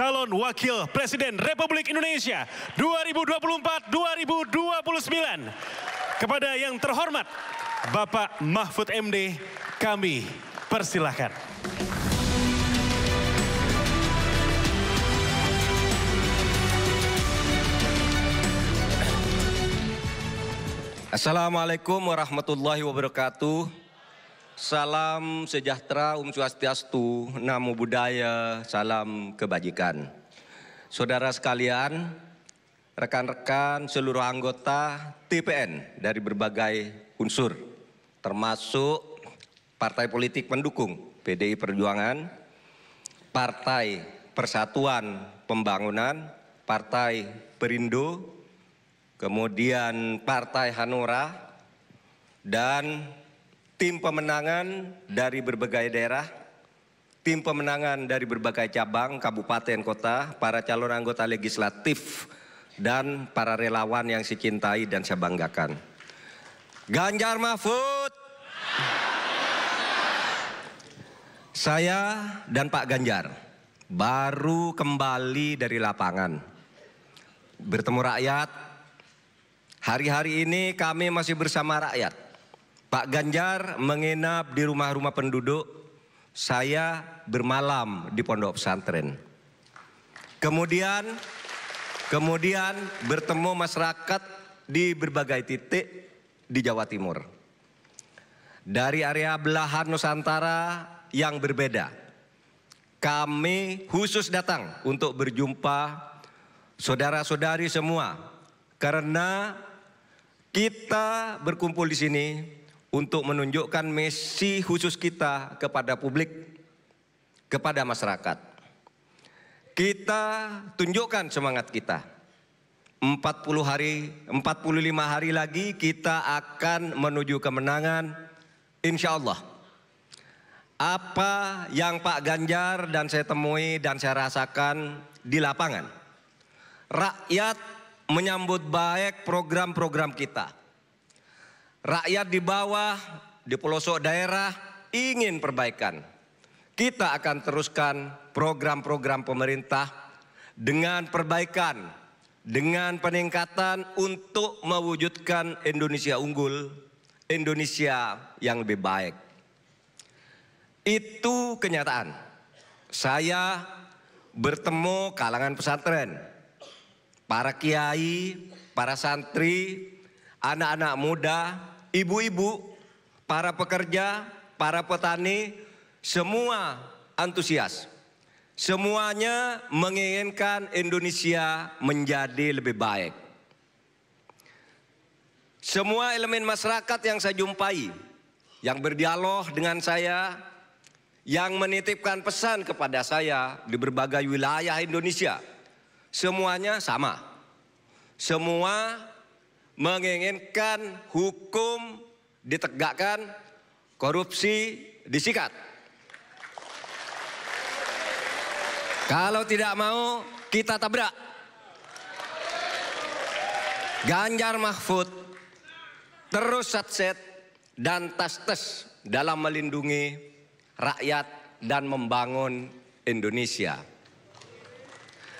calon wakil presiden Republik Indonesia 2024-2029. Kepada yang terhormat Bapak Mahfud MD, kami persilahkan. Assalamualaikum warahmatullahi wabarakatuh. Salam sejahtera, Swastiastu, Namo Buddhaya, salam kebajikan. Saudara sekalian, rekan-rekan seluruh anggota TPN dari berbagai unsur, termasuk partai politik pendukung PDI Perjuangan, Partai Persatuan Pembangunan, Partai Perindo, kemudian Partai Hanura, dan tim pemenangan dari berbagai daerah, tim pemenangan dari berbagai cabang, kabupaten, kota, para calon anggota legislatif, dan para relawan yang saya cintai dan saya banggakan. Ganjar Mahfud. Saya dan Pak Ganjar baru kembali dari lapangan, bertemu rakyat. Hari-hari ini kami masih bersama rakyat. Pak Ganjar menginap di rumah-rumah penduduk, saya bermalam di pondok pesantren. Kemudian bertemu masyarakat di berbagai titik di Jawa Timur. Dari area belahan Nusantara yang berbeda, kami khusus datang untuk berjumpa saudara-saudari semua, karena kita berkumpul di sini untuk menunjukkan misi khusus kita kepada publik, kepada masyarakat. Kita tunjukkan semangat kita. 45 hari lagi kita akan menuju kemenangan, insya Allah. Apa yang Pak Ganjar dan saya temui dan saya rasakan di lapangan, rakyat menyambut baik program-program kita. Rakyat di bawah, di pelosok daerah ingin perbaikan. Kita akan teruskan program-program pemerintah dengan perbaikan, dengan peningkatan untuk mewujudkan Indonesia unggul, Indonesia yang lebih baik. Itu kenyataan. Saya bertemu kalangan pesantren, para kiai, para santri, anak-anak muda, ibu-ibu, para pekerja, para petani, semua antusias. Semuanya menginginkan Indonesia menjadi lebih baik. Semua elemen masyarakat yang saya jumpai, yang berdialog dengan saya, yang menitipkan pesan kepada saya di berbagai wilayah Indonesia, semuanya sama. Semua menginginkan hukum ditegakkan, korupsi disikat. Kalau tidak mau, kita tabrak. Ganjar Mahfud terus satset dan tas-tes dalam melindungi rakyat dan membangun Indonesia.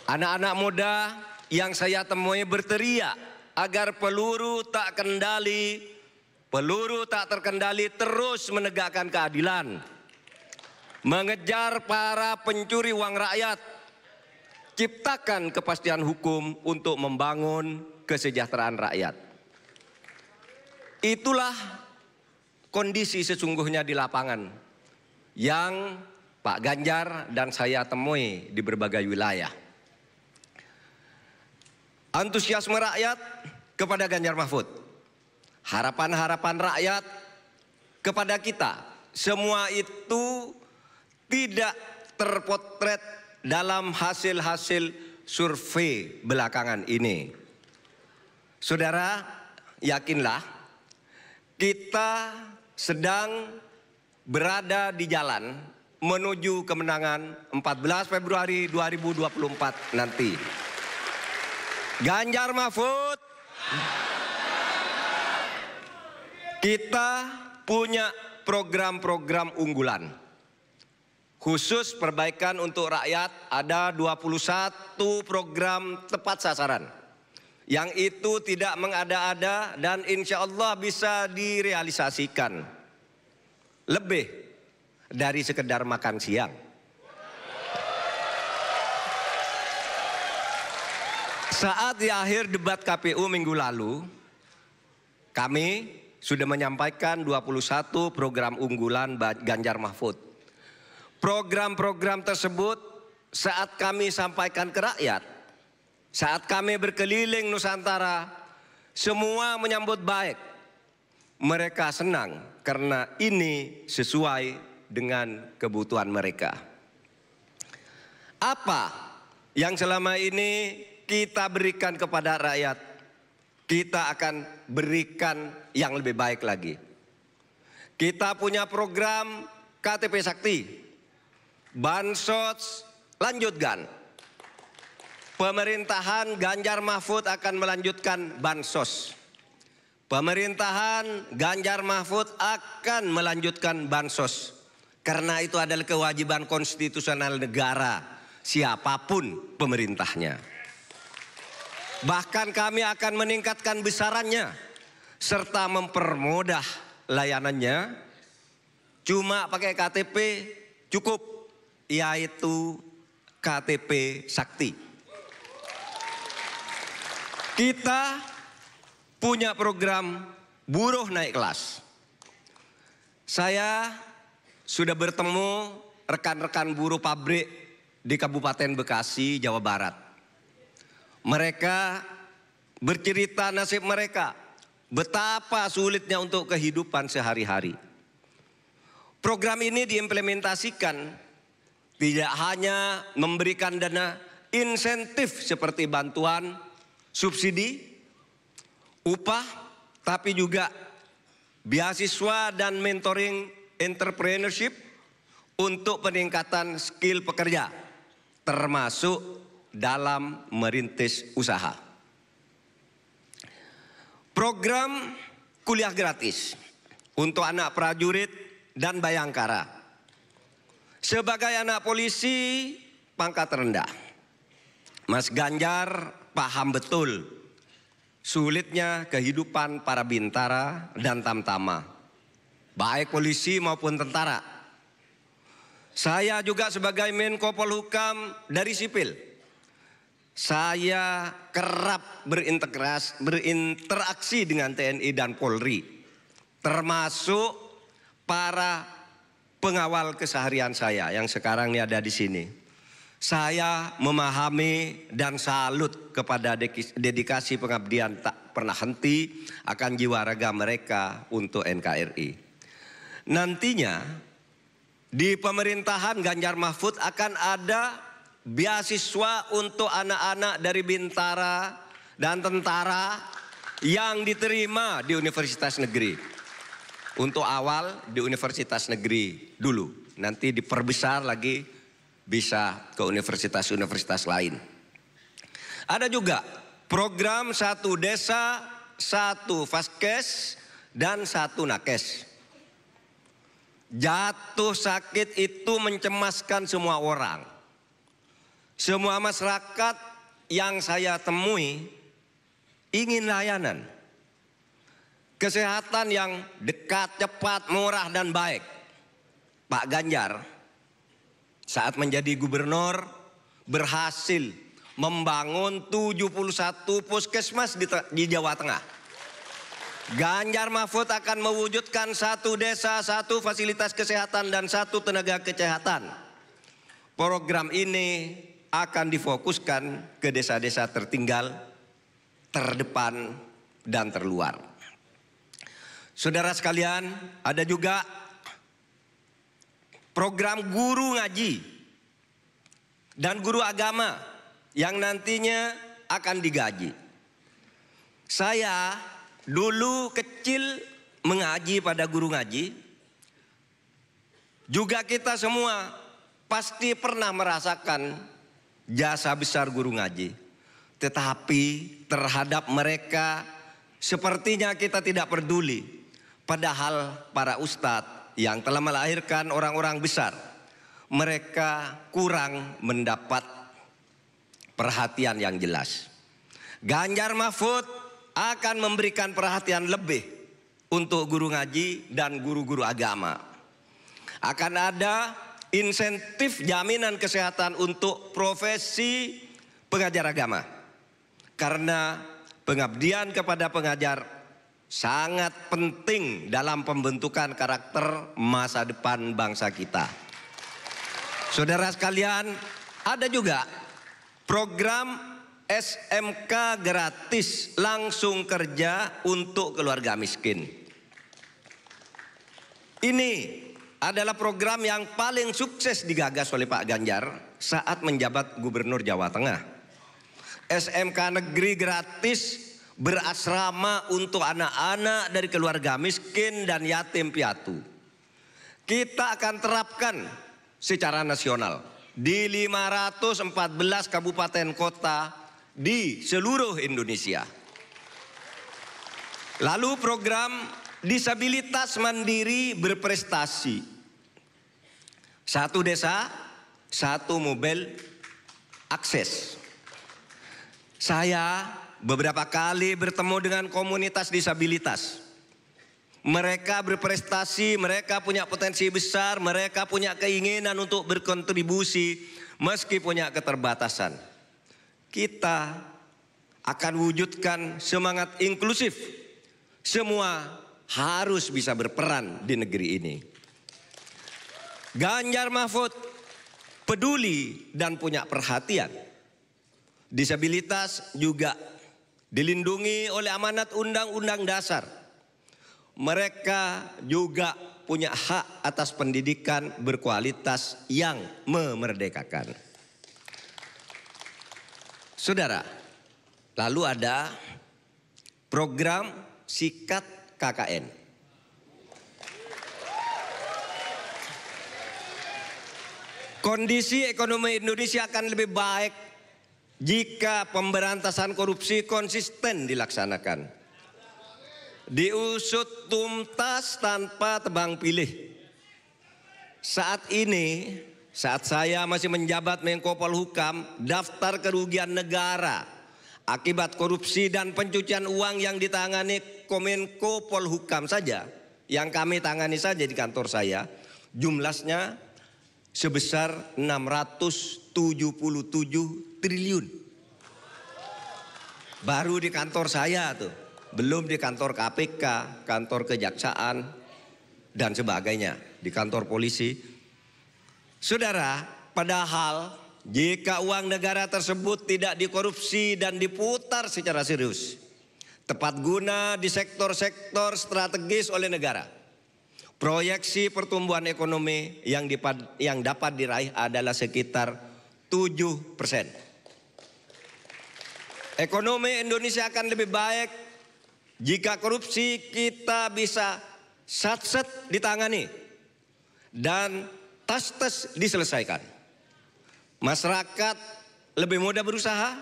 Anak-anak muda yang saya temui berteriak agar peluru tak terkendali terus menegakkan keadilan, mengejar para pencuri uang rakyat, ciptakan kepastian hukum untuk membangun kesejahteraan rakyat. Itulah kondisi sesungguhnya di lapangan yang Pak Ganjar dan saya temui di berbagai wilayah. Antusiasme rakyat kepada Ganjar Mahfud, harapan-harapan rakyat kepada kita, semua itu tidak terpotret dalam hasil-hasil survei belakangan ini. Saudara, yakinlah kita sedang berada di jalan menuju kemenangan 14 Februari 2024 nanti. Ganjar Mahfud, kita punya program-program unggulan. Khusus perbaikan untuk rakyat ada 21 program tepat sasaran. Yang itu tidak mengada-ada dan insya Allah bisa direalisasikan. Lebih dari sekedar makan siang. Saat di akhir debat KPU minggu lalu, kami sudah menyampaikan 21 program unggulan Ganjar Mahfud. Program-program tersebut saat kami sampaikan ke rakyat, saat kami berkeliling Nusantara, semua menyambut baik. Mereka senang karena ini sesuai dengan kebutuhan mereka. Apa yang selama ini kita berikan kepada rakyat, kita akan berikan yang lebih baik lagi. Kita punya program KTP Sakti, Bansos lanjutkan. Pemerintahan Ganjar Mahfud akan melanjutkan Bansos. Pemerintahan Ganjar Mahfud akan melanjutkan Bansos. Karena itu adalah kewajiban konstitusional negara, siapapun pemerintahnya. Bahkan kami akan meningkatkan besarannya serta mempermudah layanannya. Cuma pakai KTP cukup, yaitu KTP Sakti. Kita punya program buruh naik kelas. Saya sudah bertemu rekan-rekan buruh pabrik di Kabupaten Bekasi, Jawa Barat. Mereka bercerita nasib mereka, betapa sulitnya untuk kehidupan sehari-hari. Program ini diimplementasikan tidak hanya memberikan dana insentif seperti bantuan, subsidi, upah, tapi juga beasiswa dan mentoring entrepreneurship untuk peningkatan skill pekerja, termasuk dalam merintis usaha. Program kuliah gratis untuk anak prajurit dan bayangkara. Sebagai anak polisi pangkat rendah, Mas Ganjar paham betul sulitnya kehidupan para bintara dan tamtama, baik polisi maupun tentara. Saya juga sebagai Menko Polhukam dari sipil, saya kerap berinteraksi dengan TNI dan Polri, termasuk para pengawal keseharian saya yang sekarang ini ada di sini. Saya memahami dan salut kepada dedikasi pengabdian tak pernah henti akan jiwa raga mereka untuk NKRI. Nantinya di pemerintahan Ganjar Mahfud akan ada beasiswa untuk anak-anak dari bintara dan tentara yang diterima di universitas negeri. Untuk awal di universitas negeri dulu, nanti diperbesar lagi bisa ke universitas-universitas lain. Ada juga program 1 desa, 1 vaskes, dan 1 nakes. Jatuh sakit itu mencemaskan semua orang. Semua masyarakat yang saya temui ingin layanan kesehatan yang dekat, cepat, murah, dan baik. Pak Ganjar saat menjadi gubernur berhasil membangun 71 puskesmas di Jawa Tengah. Ganjar Mahfud akan mewujudkan 1 desa, 1 fasilitas kesehatan, dan 1 tenaga kesehatan. Program ini akan difokuskan ke desa-desa tertinggal, terdepan, dan terluar. Saudara sekalian, ada juga program guru ngaji dan guru agama yang nantinya akan digaji. Saya dulu kecil mengaji pada guru ngaji. Juga kita semua pasti pernah merasakan jasa besar guru ngaji. Tetapi terhadap mereka sepertinya kita tidak peduli. Padahal para ustadz yang telah melahirkan orang-orang besar, mereka kurang mendapat perhatian yang jelas. Ganjar Mahfud akan memberikan perhatian lebih untuk guru ngaji dan guru-guru agama. Akan ada insentif jaminan kesehatan untuk profesi pengajar agama. Karena pengabdian kepada pengajar sangat penting dalam pembentukan karakter masa depan bangsa kita. Saudara sekalian, ada juga program SMK gratis langsung kerja untuk keluarga miskin. Ini adalah program yang paling sukses digagas oleh Pak Ganjar saat menjabat Gubernur Jawa Tengah. SMK negeri gratis berasrama untuk anak-anak dari keluarga miskin dan yatim piatu. Kita akan terapkan secara nasional di 514 kabupaten kota di seluruh Indonesia. Lalu program disabilitas mandiri berprestasi. Satu desa, satu mobil akses. Saya beberapa kali bertemu dengan komunitas disabilitas. Mereka berprestasi, mereka punya potensi besar, mereka punya keinginan untuk berkontribusi meski punya keterbatasan. Kita akan wujudkan semangat inklusif. Semua harus bisa berperan di negeri ini. Ganjar Mahfud peduli dan punya perhatian. Disabilitas juga dilindungi oleh amanat Undang-Undang Dasar. Mereka juga punya hak atas pendidikan berkualitas yang memerdekakan. Saudara, lalu ada program Sikat KKN. Kondisi ekonomi Indonesia akan lebih baik jika pemberantasan korupsi konsisten dilaksanakan. Diusut tuntas tanpa tebang pilih. Saat ini, saat saya masih menjabat Menko Polhukam, daftar kerugian negara akibat korupsi dan pencucian uang yang ditangani Komenko Polhukam saja, yang kami tangani saja di kantor saya, jumlahnya sebesar 677 triliun. Baru di kantor saya tuh, belum di kantor KPK, kantor kejaksaan, dan sebagainya, di kantor polisi. Saudara, padahal jika uang negara tersebut tidak dikorupsi dan diputar secara serius, tepat guna di sektor-sektor strategis oleh negara, proyeksi pertumbuhan ekonomi yang dapat diraih adalah sekitar 7%. Ekonomi Indonesia akan lebih baik jika korupsi kita bisa satset ditangani dan tas-tas diselesaikan. Masyarakat lebih mudah berusaha,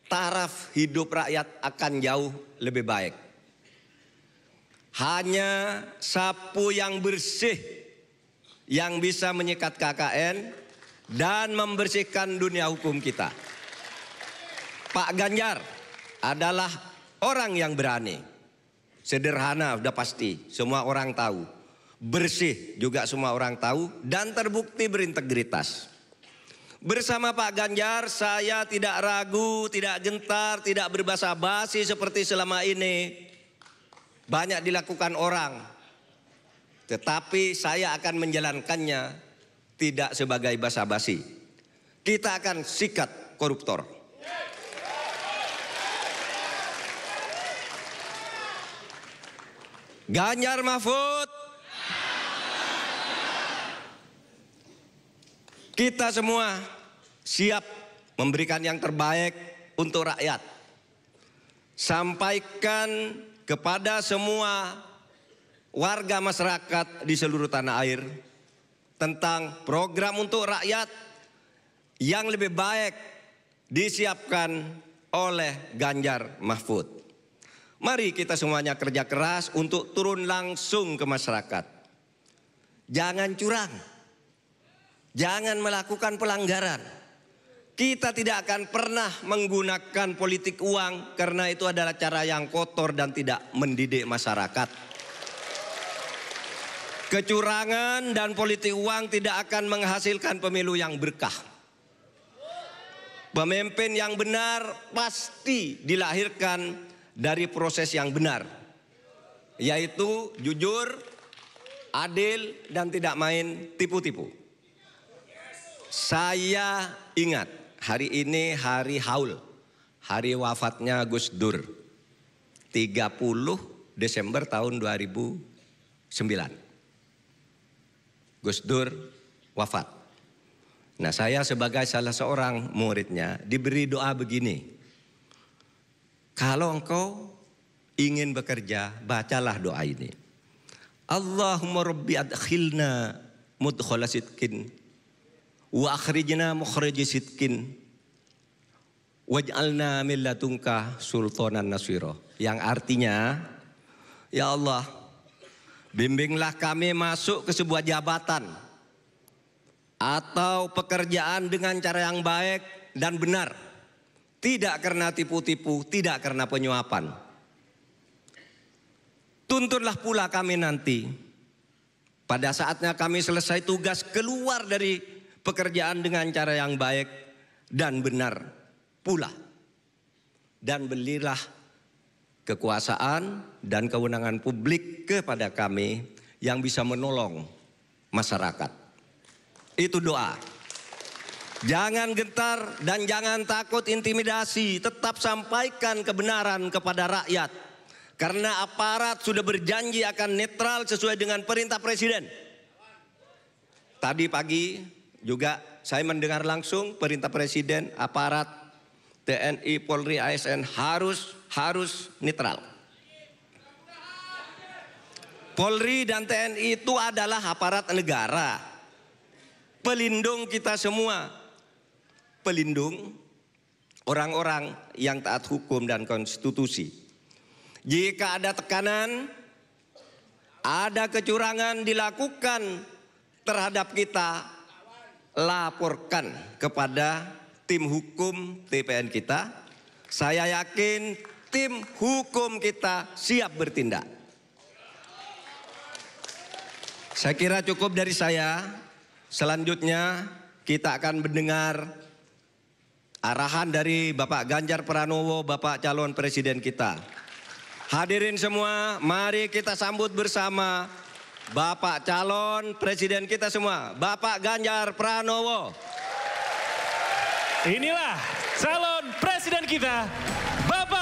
taraf hidup rakyat akan jauh lebih baik. Hanya sapu yang bersih yang bisa menyikat KKN dan membersihkan dunia hukum kita. Pak Ganjar adalah orang yang berani. Sederhana udah pasti, semua orang tahu. Bersih juga semua orang tahu dan terbukti berintegritas. Bersama Pak Ganjar saya tidak ragu, tidak gentar, tidak berbasa-basi seperti selama ini banyak dilakukan orang. Tetapi saya akan menjalankannya tidak sebagai basa-basi. Kita akan sikat koruptor. Ganjar Mahfud, kita semua siap memberikan yang terbaik untuk rakyat. Sampaikan kepada semua warga masyarakat di seluruh tanah air tentang program untuk rakyat yang lebih baik disiapkan oleh Ganjar Mahfud. Mari kita semuanya kerja keras untuk turun langsung ke masyarakat. Jangan curang. Jangan melakukan pelanggaran. Kita tidak akan pernah menggunakan politik uang karena itu adalah cara yang kotor dan tidak mendidik masyarakat. Kecurangan dan politik uang tidak akan menghasilkan pemilu yang berkah. Pemimpin yang benar pasti dilahirkan dari proses yang benar, yaitu jujur, adil, dan tidak main tipu-tipu. Saya ingat hari ini hari haul, hari wafatnya Gus Dur, 30 Desember tahun 2009. Gus Dur wafat. Nah, saya sebagai salah seorang muridnya diberi doa begini. Kalau engkau ingin bekerja, bacalah doa ini. Allahumma rabbi adkhilna mudkhala sidqin wa akhrijna mukhrij sidqin waj'alna min ladunka sultanan nasira. Yang artinya, ya Allah, bimbinglah kami masuk ke sebuah jabatan atau pekerjaan dengan cara yang baik dan benar. Tidak karena tipu-tipu, tidak karena penyuapan. Tuntunlah pula kami nanti, pada saatnya kami selesai tugas keluar dari pekerjaan dengan cara yang baik dan benar pula. Dan berilah kekuasaan dan kewenangan publik kepada kami yang bisa menolong masyarakat. Itu doa. Jangan gentar dan jangan takut intimidasi. Tetap sampaikan kebenaran kepada rakyat. Karena aparat sudah berjanji akan netral sesuai dengan perintah Presiden. Tadi pagi juga saya mendengar langsung perintah Presiden, aparat TNI, Polri, ASN harus netral. Polri dan TNI itu adalah aparat negara, pelindung kita semua, pelindung orang-orang yang taat hukum dan konstitusi. Jika ada tekanan, ada kecurangan dilakukan terhadap kita, laporkan kepada tim hukum TPN kita. Saya yakin tim hukum kita siap bertindak. Saya kira cukup dari saya. Selanjutnya kita akan mendengar arahan dari Bapak Ganjar Pranowo, Bapak calon presiden kita. Hadirin semua, mari kita sambut bersama Bapak calon presiden kita semua, Bapak Ganjar Pranowo. Inilah calon presiden kita, Bapak